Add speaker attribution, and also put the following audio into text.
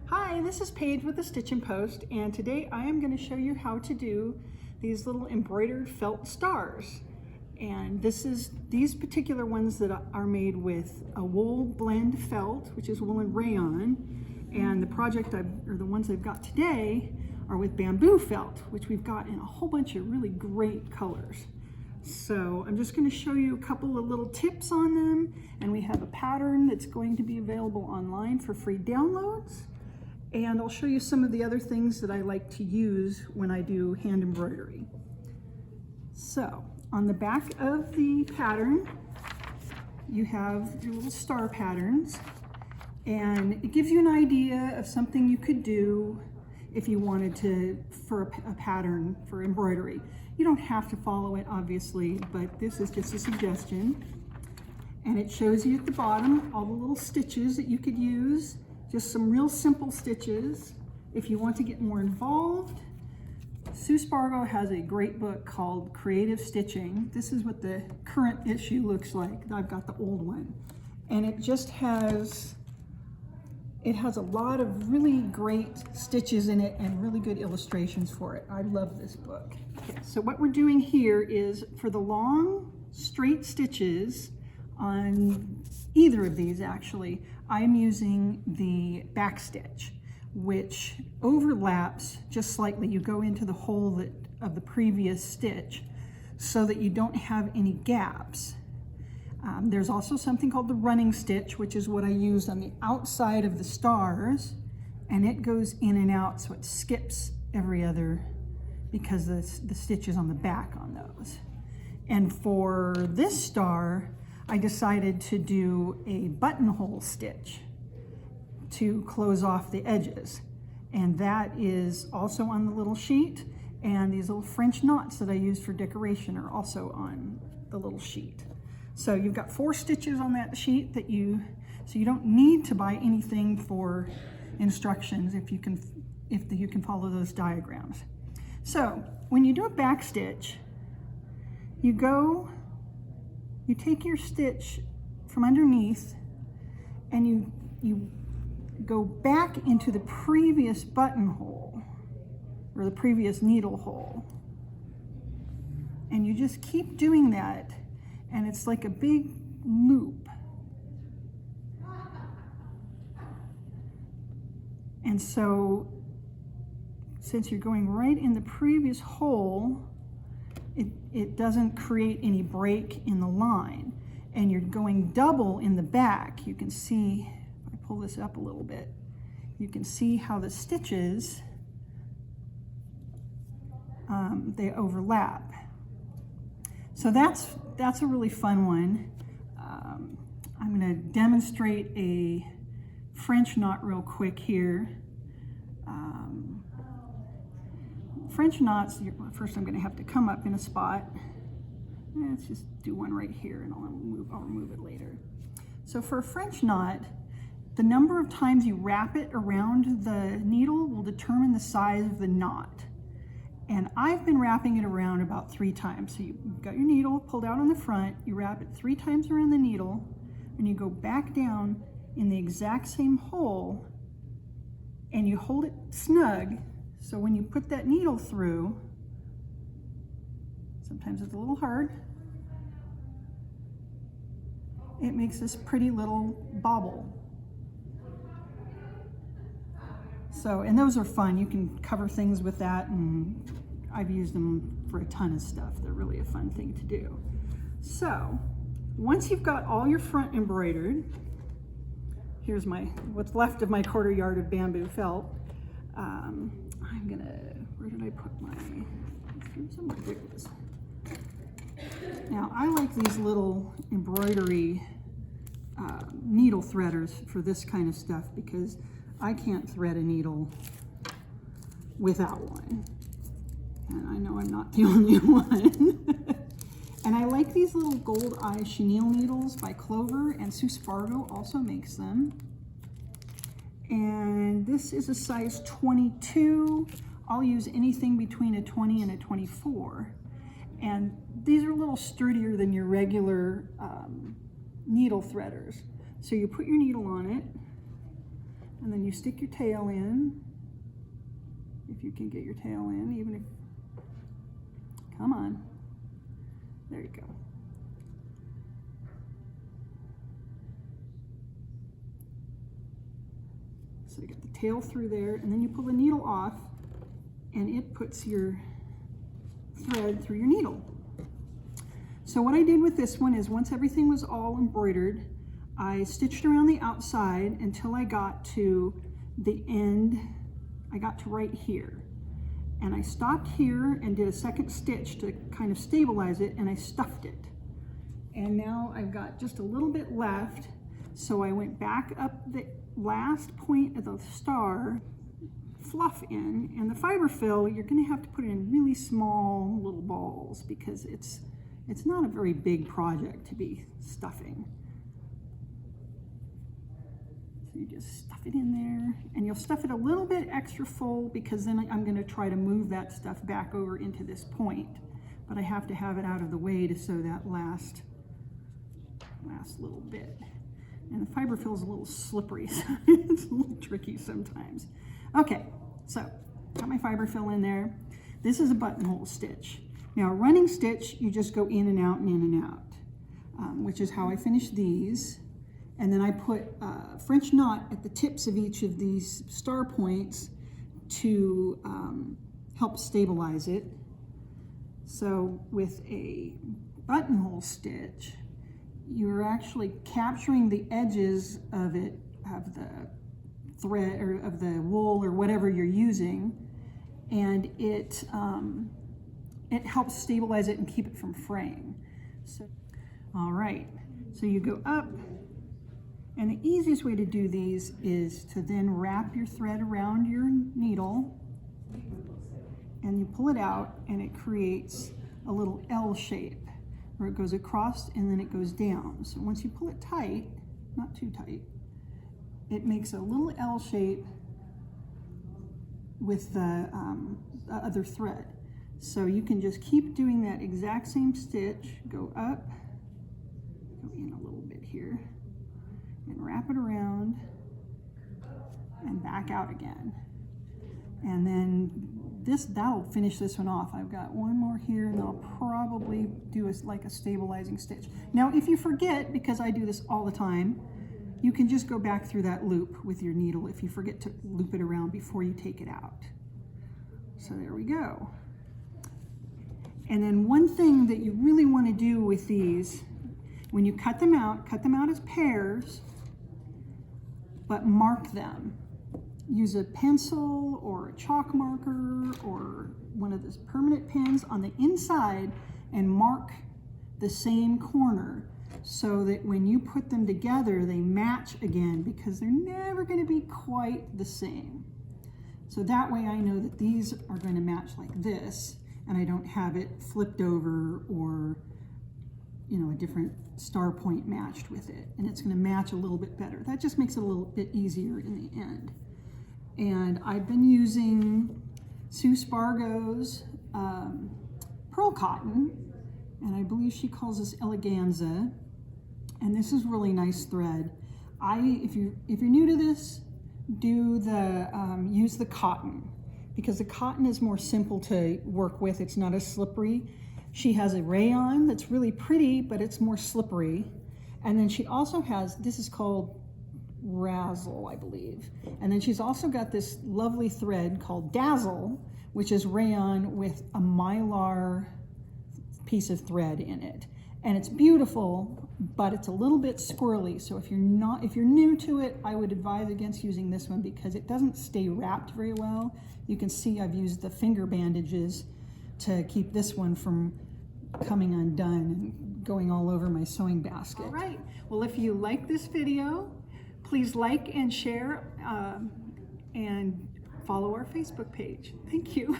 Speaker 1: Hi, this is Paige with the Stitchin Post, and today I am going to show you how to do these little embroidered felt stars. And these particular ones that are made with a wool blend felt, which is wool and rayon, and the ones I've got today are with bamboo felt, which we've got in a whole bunch of really great colors. So I'm just going to show you a couple of little tips on them, and we have a pattern that's going to be available online for free downloads. And I'll show you some of the other things that I like to use when I do hand embroidery. So on the back of the pattern, you have your little star patterns, and it gives you an idea of something you could do if you wanted to for a pattern for embroidery. You don't have to follow it, obviously, but this is just a suggestion. And it shows you at the bottom all the little stitches that you could use. Just some real simple stitches. If you want to get more involved, Sue Spargo has a great book called Creative Stitching. This is what the current issue looks like. I've got the old one. And it just has a lot of really great stitches in it and really good illustrations for it. I love this book. Okay, so what we're doing here is for the long straight stitches on either of these, actually, I'm using the back stitch, which overlaps just slightly. You go into the hole of the previous stitch so that you don't have any gaps. There's also something called the running stitch, which is what I used on the outside of the stars, and it goes in and out, so it skips every other because the stitch is on the back on those. And for this star, I decided to do a buttonhole stitch to close off the edges. And that is also on the little sheet. And these little French knots that I used for decoration are also on the little sheet. So you've got 4 stitches on that sheet so you don't need to buy anything for instructions if you can follow those diagrams. So when you do a back stitch, you take your stitch from underneath and you go back into the previous buttonhole or the previous needle hole. And you just keep doing that, and it's like a big loop. And so since you're going right in the previous hole, it doesn't create any break in the line, and you're going double in the back. You can see, if I pull this up a little bit, you can see how the stitches, they overlap. So that's a really fun one. I'm going to demonstrate a French knot real quick here. French knots, first I'm going to have to come up in a spot. Let's just do one right here, and I'll remove it later. So for a French knot, the number of times you wrap it around the needle will determine the size of the knot. And I've been wrapping it around about 3 times. So you've got your needle pulled out on the front, you wrap it 3 times around the needle, and you go back down in the exact same hole, and you hold it snug. So when you put that needle through, sometimes it's a little hard, it makes this pretty little bobble. So, and those are fun. You can cover things with that, and I've used them for a ton of stuff. They're really a fun thing to do. So, once you've got all your front embroidered, here's what's left of my 1/4 yard of bamboo felt. Where did I put somewhere there it is. Now, I like these little embroidery needle threaders for this kind of stuff because I can't thread a needle without one. And I know I'm not the only one. And I like these little gold eye chenille needles by Clover, and Sue Spargo also makes them. And this is a size 22. I'll use anything between a 20 and a 24. And these are a little sturdier than your regular needle threaders. So you put your needle on it, And then you stick your tail in, if you can get your tail in, even if, come on, there you go. So you get the tail through there, and then you pull the needle off, and it puts your thread through your needle. So what I did with this one is once everything was all embroidered, I stitched around the outside until I got to the end. I got to right here. And I stopped here and did a second stitch to kind of stabilize it, and I stuffed it. And now I've got just a little bit left. So I went back up the last point of the star, fluff in, and the fiber fill, you're gonna have to put it in really small little balls because it's not a very big project to be stuffing. So you just stuff it in there, and you'll stuff it a little bit extra full because then I'm gonna try to move that stuff back over into this point, but I have to have it out of the way to sew that last little bit. And the fiber fill is a little slippery, so it's a little tricky sometimes. Okay, so got my fiber fill in there. This is a buttonhole stitch. Now a running stitch, you just go in and out and in and out, which is how I finish these. And then I put a French knot at the tips of each of these star points to help stabilize it. So with a buttonhole stitch, you're actually capturing the edges of it, of the thread or of the wool or whatever you're using, and it helps stabilize it and keep it from fraying. So, all right, so you go up, and the easiest way to do these is to then wrap your thread around your needle, and you pull it out, and it creates a little L shape, where it goes across and then it goes down. So once you pull it tight, not too tight, it makes a little L shape with the other thread. So you can just keep doing that exact same stitch, go up, go in a little bit here, and wrap it around, and back out again. And then that'll finish this one off. I've got one more here, and I'll probably do like a stabilizing stitch. Now, if you forget, because I do this all the time, you can just go back through that loop with your needle if you forget to loop it around before you take it out. So there we go. And then one thing that you really want to do with these, when you cut them out as pairs, but mark them. Use a pencil or a chalk marker or one of those permanent pins on the inside and mark the same corner so that when you put them together, they match again, because they're never going to be quite the same. So that way I know that these are going to match like this, and I don't have it flipped over or, you know, a different star point matched with it, and it's going to match a little bit better. That just makes it a little bit easier in the end. And I've been using Sue Spargo's pearl cotton, and I believe she calls this eleganza, and this is really nice thread. If you're new to this, do the use the cotton, because the cotton is more simple to work with. It's not as slippery. She has a rayon that's really pretty, but it's more slippery. And then she also has, this is called Razzle, I believe. And then she's also got this lovely thread called Dazzle, which is rayon with a mylar piece of thread in it. And it's beautiful, but it's a little bit squirrely. So if you're new to it, I would advise against using this one because it doesn't stay wrapped very well. You can see I've used the finger bandages to keep this one from coming undone and going all over my sewing basket. All right, well, if you like this video, please like and share and follow our Facebook page. Thank you.